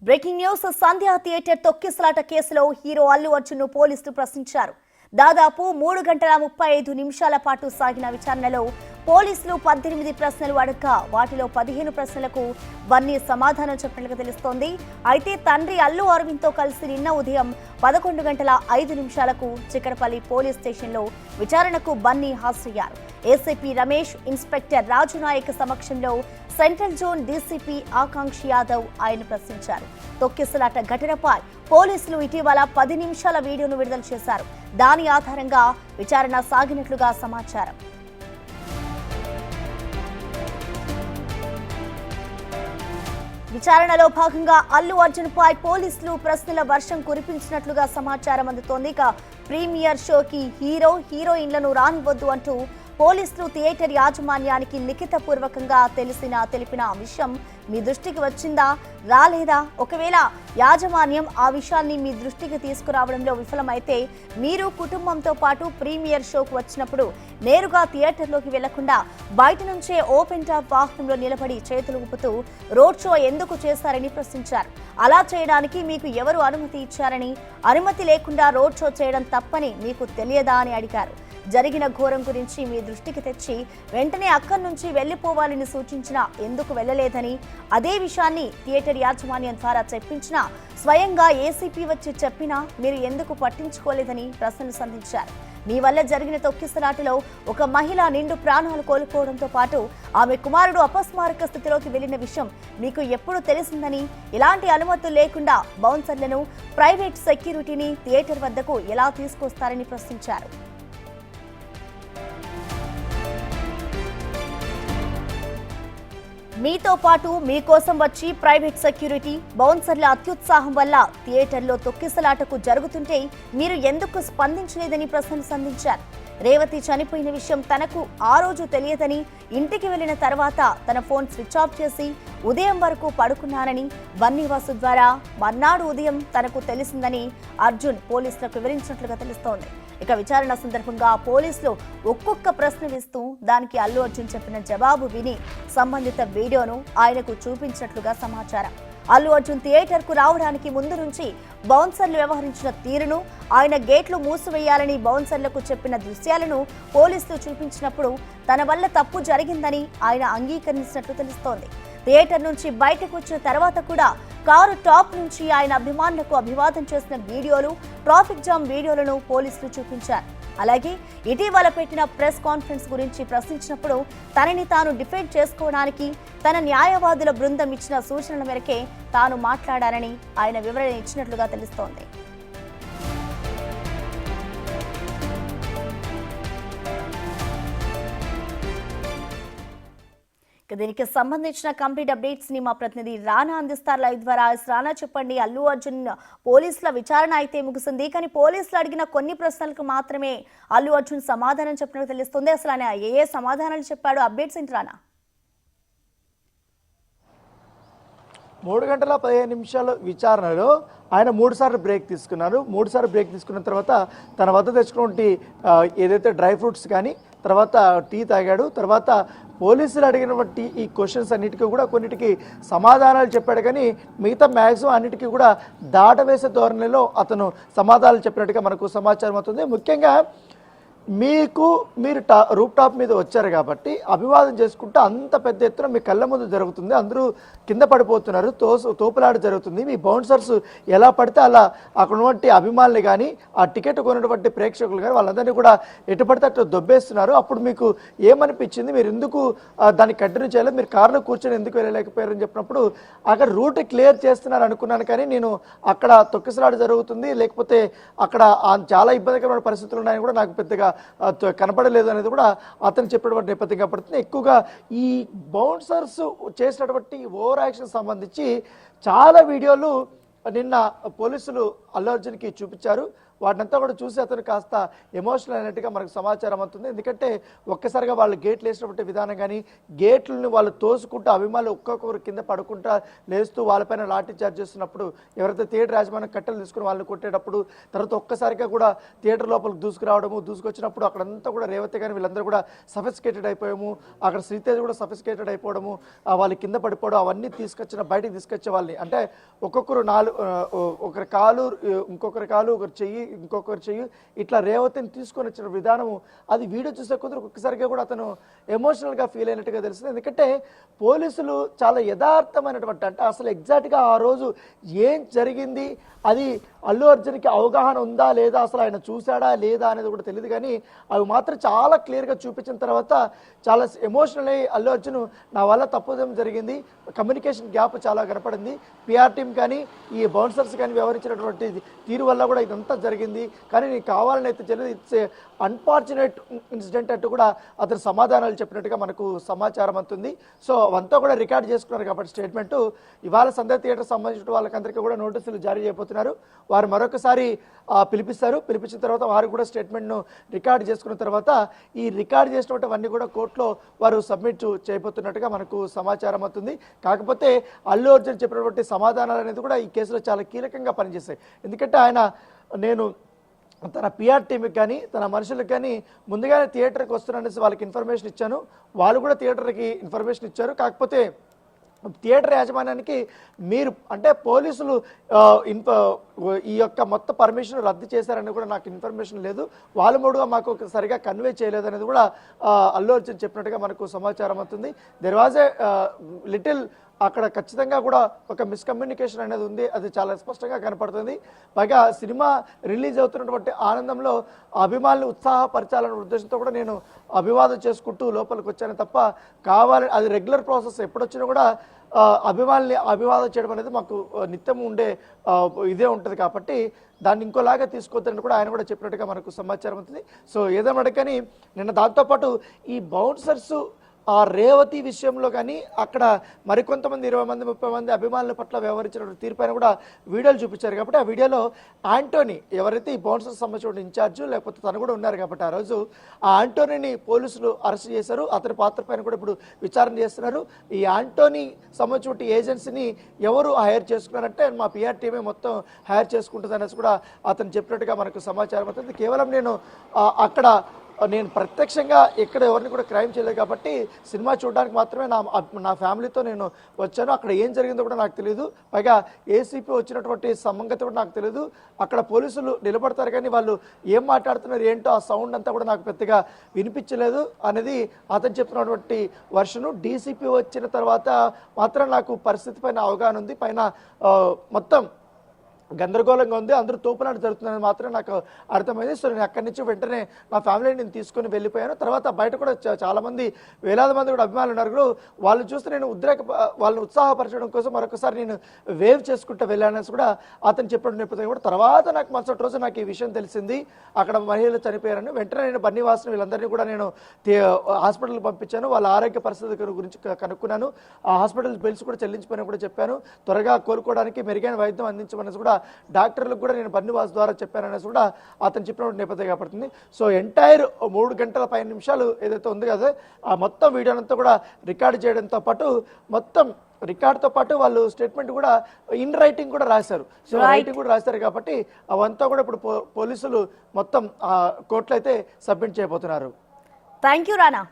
Breaking news సంధ్యా theatre తొక్కిసలాట కేసులో hero Allu Arjun ను పోలీసులు ప్రశ్నించారు. దాదాపు 3 గంటల 35 నిమిషాల పాటు సాగిన విచారణలో పోలీసులు 18 ప్రశ్నలు అడగ్గా వాటిలో 15 ప్రశ్నలకు బన్నీ సమాధానం చెప్పినట్లుగా తెలుస్తోంది. అయితే తండ్రి అల్లు అరవింద్ తో కలిసి నిన్న ఉదయం 11 గంటల 5 నిమిషాలకు చిక్కడపల్లి పోలీస్ స్టేషన్లో విచారణకు బన్నీ హాజరయ్యారు. ఏసీపీ రమేష్, ఇన్స్పెక్టర్ రాజు నాయక్ సమక్షంలో సెంట్రల్ జోన్ డీసీపీ ఆకాంక్ష యాదవ్ ఆయన ప్రశ్నించారు. తొక్కిసలాట ఘటనపై పోలీసులు ఇటీవల 10 నిమిషాల వీడియోను విడుదల చేశారు. దాని ఆధారంగా విచారణ సాగినట్లుగా సమాచారం. విచారణలో భాగంగా అల్లు అర్జున్ పై పోలీసులు ప్రశ్నల వర్షం కురిపించినట్లుగా సమాచారం అందుతోంది. ఇక ప్రీమియర్ షోకి హీరోయిన్లను రానివద్దు అంటూ పోలీసులు థియేటర్ యాజమాన్యానికి లిఖితపూర్వకంగా తెలిపిన విషయం మీ దృష్టికి వచ్చిందా, రాలేదా? ఒకవేళ యాజమాన్యం ఆ విషయాన్ని మీ దృష్టికి తీసుకురావడంలో విఫలమైతే మీరు కుటుంబంతో పాటు ప్రీమియర్ షోకు వచ్చినప్పుడు నేరుగా థియేటర్లోకి వెళ్లకుండా బయట నుంచే ఓపెన్ టాప్ వాహనంలో నిలబడి చేతులు ఊపుతూ రోడ్ షో ఎందుకు చేశారని ప్రశ్నించారు. అలా చేయడానికి మీకు ఎవరు అనుమతి ఇచ్చారని, అనుమతి లేకుండా రోడ్ షో చేయడం తప్పని మీకు తెలియదా అని అడిగారు. జరిగిన ఘోరం గురించి మీ దృష్టికి తెచ్చి వెంటనే అక్కడి నుంచి వెళ్లిపోవాలని సూచించినా ఎందుకు వెళ్లలేదని, అదే విషయాన్ని థియేటర్ యాజమాన్యం ద్వారా చెప్పించినా స్వయంగా ఏసీపీ వచ్చి చెప్పినా మీరు ఎందుకు పట్టించుకోలేదని ప్రశ్నలు సంధించారు. మీ వల్ల జరిగిన తొక్కిసలాటలో ఒక మహిళ నిండు ప్రాణాలు కోల్పోవడంతో పాటు ఆమె కుమారుడు అపస్మారక స్థితిలోకి వెళ్లిన విషయం మీకు ఎప్పుడు తెలిసిందని, ఇలాంటి అనుమతులు లేకుండా బౌన్సర్లను, ప్రైవేట్ సెక్యూరిటీని థియేటర్ వద్దకు ఎలా తీసుకొస్తారని ప్రశ్నించారు. మీతో పాటు మీకోసం వచ్చి ప్రైవేట్ సెక్యూరిటీ, బౌన్సర్ల అత్యుత్సాహం వల్ల థియేటర్లో తొక్కిసలాటకు జరుగుతుంటే మీరు ఎందుకు స్పందించలేదని ప్రశ్నలు సంధించారు. రేవతి చనిపోయిన విషయం తనకు ఆ రోజు తెలియదని, ఇంటికి వెళ్లిన తర్వాత తన ఫోన్ స్విచ్ ఆఫ్ చేసి ఉదయం వరకు పడుకున్నానని, బన్నీవాసు ద్వారా మర్నాడు ఉదయం తనకు తెలిసిందని అర్జున్ పోలీసులకు వివరించినట్లుగా తెలుస్తోంది. ఇక విచారణ సందర్భంగా పోలీసులు ఒక్కొక్క ప్రశ్న వేస్తూ దానికి అల్లు అర్జున్ చెప్పిన జవాబు విని సంబంధిత వీడియోను ఆయనకు చూపించినట్లుగా సమాచారం. అల్లు అర్జున్ థియేటర్కు రావడానికి ముందు నుంచి బౌన్సర్లు వ్యవహరించిన తీరును, ఆయన గేట్లు మూసివేయాలని బౌన్సర్లకు చెప్పిన దృశ్యాలను పోలీసులు చూపించినప్పుడు తన వల్ల తప్పు జరిగిందని ఆయన అంగీకరించినట్లు తెలుస్తోంది. థియేటర్ నుంచి బయటకు వచ్చిన తర్వాత కూడా కారు టాప్ నుంచి ఆయన అభిమానులకు అభివాదం చేసిన వీడియోలు, ట్రాఫిక్ జామ్ వీడియోలను పోలీసులు చూపించారు. అలాగే ఇటీవల పెట్టిన ప్రెస్ కాన్ఫరెన్స్ గురించి ప్రశ్నించినప్పుడు తనని తాను డిఫెండ్ చేసుకోవడానికి తన న్యాయవాదుల బృందం ఇచ్చిన సూచనల మేరకే తాను మాట్లాడారని ఆయన వివరణ ఇచ్చినట్లుగా తెలుస్తోంది. దీనికి సంబంధించిన కంప్లీట్ అప్డేట్స్ ని మా ప్రతినిధి రానా అందిస్తారు లైవ్ ద్వారా. రానా, చెప్పండి, అల్లు అర్జున్ పోలీసుల విచారణ అయితే ముగిసింది, కానీ పోలీసులు అడిగిన కొన్ని ప్రశ్నలకు మాత్రమే అల్లు అర్జున్ సమాధానం చెప్పినట్టు తెలుస్తుంది. అసలు ఆయన ఏ సమాధానాలు చెప్పాడు? అప్డేట్స్ ఏంటి రానా? 3 గంటల 15 నిమిషాల విచారణలో ఆయన 3 సార్లు బ్రేక్ తీసుకున్నారు. 3 సార్లు బ్రేక్ తీసుకున్న తర్వాత తన వద్ద తెచ్చుకున్నటువంటి ఏదైతే డ్రై ఫ్రూట్స్ కానీ, తర్వాత టీ తాగాడు. తర్వాత పోలీసులు అడిగినటువంటి ఈ క్వశ్చన్స్ అన్నిటికీ కూడా కొన్నిటికి సమాధానాలు చెప్పాడు, కానీ మిగతా మ్యాక్సిమం అన్నిటికీ కూడా దాటవేసే ధోరణిలో అతను సమాధానాలు చెప్పినట్టుగా మనకు సమాచారం అవుతుంది. ముఖ్యంగా మీరు రూప్ టాప్ మీద వచ్చారు కాబట్టి అభివాదం చేసుకుంటూ అంత పెద్ద ఎత్తున మీ కళ్ళ ముందు జరుగుతుంది, అందరూ కింద పడిపోతున్నారు, తోపులాట జరుగుతుంది. మీ బౌన్సర్స్ ఎలా పడితే అలా అక్కడ ఉన్నటువంటి అభిమానులు కానీ, ఆ టికెట్ కొన్నటువంటి ప్రేక్షకులు కానీ వాళ్ళందరినీ కూడా ఎటు పడితే అట్లా దొబ్బేస్తున్నారు. అప్పుడు మీకు ఏమనిపించింది? మీరు ఎందుకు దాన్ని కంటిన్యూ చేయలేదు? మీరు కారులో కూర్చొని ఎందుకు వెళ్ళలేకపోయారని చెప్పినప్పుడు అక్కడ రూట్ క్లియర్ చేస్తున్నారు అనుకున్నాను, కానీ నేను అక్కడ తొక్కిసలాట జరుగుతుంది, లేకపోతే అక్కడ చాలా ఇబ్బందికరమైన పరిస్థితులు ఉన్నాయని కూడా నాకు పెద్దగా కనపడలేదు అనేది కూడా అతను చెప్పినటువంటి నేపథ్యం కనపడుతుంది. ఎక్కువగా ఈ బౌన్సర్స్ చేసినటువంటి ఓవర్ యాక్షన్ సంబంధించి చాలా వీడియోలు నిన్న పోలీసులు అల్లు అర్జున్కి చూపించారు. వాటినంతా కూడా చూసి అతను కాస్త ఎమోషనల్ అయినట్టుగా మనకు సమాచారం అవుతుంది. ఎందుకంటే ఒక్కసారిగా వాళ్ళు గేట్లు వేసినటువంటి విధానం కానీ, గేట్లను వాళ్ళు తోసుకుంటూ అభిమానులు ఒక్కొక్కరు కింద పడుకుంటా లేస్తూ వాళ్ళపైన లాఠీ చార్జ్ చేస్తున్నప్పుడు, ఎవరైతే థియేటర్ యాజమాన్యం కట్టెలు తీసుకుని వాళ్ళని కొట్టేటప్పుడు, తర్వాత ఒక్కసారిగా కూడా థియేటర్ లోపలికి దూసుకొచ్చినప్పుడు అక్కడంతా కూడా రేవతి కానీ వీళ్ళందరూ కూడా సఫిస్కేటెడ్ అయిపోయాము. అక్కడ శ్రీతేజ్ కూడా సఫిస్కేటెడ్ అయిపోవడము, వాళ్ళు కింద పడిపోవడం, అవన్నీ బయటికి తీసుకొచ్చే వాళ్ళని అంటే ఒక్కొక్కరు ఒకరి కాలు ఇంకొకరి కాలు, ఒకరి చెయ్యి ఇంకొకరి చెయ్యి, ఇట్లా రేవతిని తీసుకొని వచ్చిన విధానము అది వీడియో చూసే కొద్దిగా ఒక్కసారిగా కూడా అతను ఎమోషనల్గా ఫీల్ అయినట్టుగా తెలుస్తుంది. ఎందుకంటే పోలీసులు చాలా యథార్థమైనటువంటి అంటే అసలు ఎగ్జాక్ట్గా ఆ రోజు ఏం జరిగింది, అది అల్లు అర్జున్కి అవగాహన ఉందా లేదా, అసలు ఆయన చూశాడా లేదా అనేది కూడా తెలియదు. కానీ అవి మాత్రం చాలా క్లియర్గా చూపించిన తర్వాత చాలా ఎమోషనల్ అయ్యి అల్లు అర్జున్ నా వల్ల తప్పుదేం జరిగింది, కమ్యూనికేషన్ గ్యాప్ చాలా కనపడింది, పిఆర్ టీం కానీ ఈ బౌన్సర్స్ కానీ వ్యవహరించినటువంటి తీరు వల్ల కూడా ఇదంతా జరిగింది, కానీ నీకు కావాలని అయితే జరిగింది, ఇట్స్ అన్ఫార్చునేట్ ఇన్సిడెంట్ అంటూ కూడా అతను సమాధానాలు చెప్పినట్టుగా మనకు సమాచారం అవుతుంది. సో అవంతా కూడా రికార్డ్ చేసుకున్నారు కాబట్టి స్టేట్మెంటు ఇవాళ సంధ్య థియేటర్ సంబంధించిన వాళ్ళకందరికీ కూడా నోటీసులు జారీ చేయబోతున్నారు. వారు మరొకసారి పిలిపించిన తర్వాత వారు కూడా స్టేట్మెంట్ను రికార్డ్ చేసుకున్న తర్వాత ఈ రికార్డ్ చేసినటువంటివన్నీ కూడా కోర్టులో వారు సబ్మిట్ చేయబోతున్నట్టుగా మనకు సమాచారం అవుతుంది. కాకపోతే అల్లు అర్జున్ చెప్పినటువంటి సమాధానాలు అనేది కూడా ఈ కేసులో చాలా కీలకంగా పనిచేస్తాయి. ఎందుకంటే నేను తన పిఆర్ టీంకి కానీ తన మనుషులకు కానీ ముందుగానే థియేటర్కి వస్తున్నానేసి వాళ్ళకి ఇన్ఫర్మేషన్ ఇచ్చాను, వాళ్ళు కూడా థియేటర్కి ఇన్ఫర్మేషన్ ఇచ్చారు. కాకపోతే థియేటర్ యాజమాన్యానికి మీరు అంటే పోలీసులు ఈ యొక్క మొత్తం పర్మిషన్ రద్దు చేశారని కూడా నాకు ఇన్ఫర్మేషన్ లేదు, వాళ్ళు మూడుగా మాకు సరిగా కన్వే చేయలేదు అనేది కూడా అల్లు అర్జున్ చెప్పినట్టుగా మనకు సమాచారం అవుతుంది. దెర్ వాజ్ ఏ లిటిల్ అక్కడ ఖచ్చితంగా కూడా ఒక మిస్కమ్యూనికేషన్ అనేది ఉంది, అది చాలా స్పష్టంగా కనపడుతుంది. పైగా సినిమా రిలీజ్ అవుతున్నటువంటి ఆనందంలో అభిమానులు ఉత్సాహపరచాలనే ఉద్దేశంతో కూడా నేను అభివాదం చేసుకుంటూ లోపలికి వచ్చాను తప్ప కావాలని అది రెగ్యులర్ ప్రాసెస్ ఎప్పుడొచ్చినా కూడా అభిమానుల్ని అభివాదం చేయడం అనేది మాకు నిత్యం ఉండే ఇదే ఉంటుంది కాబట్టి దాన్ని ఇంకోలాగా తీసుకోవద్దని కూడా ఆయన కూడా చెప్పినట్టుగా మనకు సమాచారం అవుతుంది. సో ఏదేమన్నా కానీ నిన్న దాంతోపాటు ఈ బౌన్సర్స్ ఆ రేవతి విషయంలో కానీ అక్కడ మరికొంతమంది 20 మంది 30 మంది అభిమానుల పట్ల వ్యవహరించిన తీరుపైన కూడా వీడియోలు చూపించారు. కాబట్టి ఆ వీడియోలో ఆంటోనీ ఎవరైతే ఈ బౌన్సర్స్ సంబంధించిన ఇన్ఛార్జ్ లేకపోతే తను కూడా ఉన్నారు కాబట్టి ఆ రోజు ఆ ఆంటోనీని పోలీసులు అరెస్ట్ చేశారు. అతని పాత్ర పైన కూడా ఇప్పుడు విచారణ చేస్తున్నారు. ఈ ఆంటోనీ సంబంధించిన ఏజెన్సీని ఎవరు హైర్ చేసుకున్నారంటే మా పిఆర్ టీమే మొత్తం హైర్ చేసుకుంటుంది అనేసి కూడా అతను చెప్పినట్టుగా మనకు సమాచారం అవుతుంది. కేవలం నేను ప్రత్యక్షంగా ఎక్కడ ఎవరిని కూడా క్రైమ్ చేయలేదు కాబట్టి సినిమా చూడడానికి మాత్రమే నా ఫ్యామిలీతో నేను వచ్చాను. అక్కడ ఏం జరిగిందో కూడా నాకు తెలియదు. పైగా ఏసీపీ వచ్చినటువంటి సంగతి కూడా నాకు తెలియదు. అక్కడ పోలీసులు నిలబడతారు కానీ వాళ్ళు ఏం మాట్లాడుతున్నారు ఏంటో ఆ సౌండ్ అంతా కూడా నాకు పెద్దగా వినిపించలేదు అనేది అతను చెప్తున్నటువంటి వర్షను. డీసీపీ వచ్చిన తర్వాత మాత్రం నాకు పరిస్థితి పైన అవగాహన ఉంది, పైన మొత్తం గందరగోళంగా ఉంది, అందరూ తోపులాట జరుగుతుందని మాత్రం నాకు అర్థమైంది. సో నేను అక్కడి నుంచి వెంటనే నా ఫ్యామిలీని నేను తీసుకొని వెళ్ళిపోయాను. తర్వాత బయట కూడా చాలామంది వేలాది మంది కూడా అభిమానులు ఉన్నారు. వాళ్ళు చూస్తే నేను వాళ్ళని ఉత్సాహపరచడం కోసం మరొకసారి నేను వేవ్ చేసుకుంటూ వెళ్ళానని కూడా అతను చెప్పడం నేపథ్యం కూడా తర్వాత నాకు మరుసటి రోజు నాకు ఈ విషయం తెలిసింది, అక్కడ మహిళలు చనిపోయారని. వెంటనే నేను బన్నీవాసుని వీళ్ళందరినీ కూడా నేను హాస్పిటల్కి పంపించాను, వాళ్ళ ఆరోగ్య పరిస్థితి గురించి కనుక్కున్నాను, ఆ హాస్పిటల్ బిల్స్ కూడా చెల్లించిపోయినా కూడా చెప్పాను, త్వరగా కోలుకోవడానికి మెరుగైన వైద్యం అందించమని కూడా డాక్టర్లకు కూడా నేను బన్నీవాస్ ద్వారా చెప్పాననేసి కూడా అతను చెప్పినప్పుడు నేపథ్యం కాబడుతుంది. సో ఎంటైర్ 3 గంటల 5 నిమిషాలు ఏదైతే ఉంది కదా ఆ మొత్తం వీడియోనంతా కూడా రికార్డు చేయడంతో పాటు మొత్తం రికార్డుతో పాటు వాళ్ళు స్టేట్మెంట్ కూడా ఇన్ రైటింగ్ కూడా రాశారు. సో రైటింగ్ కూడా రాశారు కాబట్టి అవంతా కూడా ఇప్పుడు పోలీసులు మొత్తం కోర్టులో అయితే సబ్మిట్ చేయబోతున్నారు. Thank you Rana.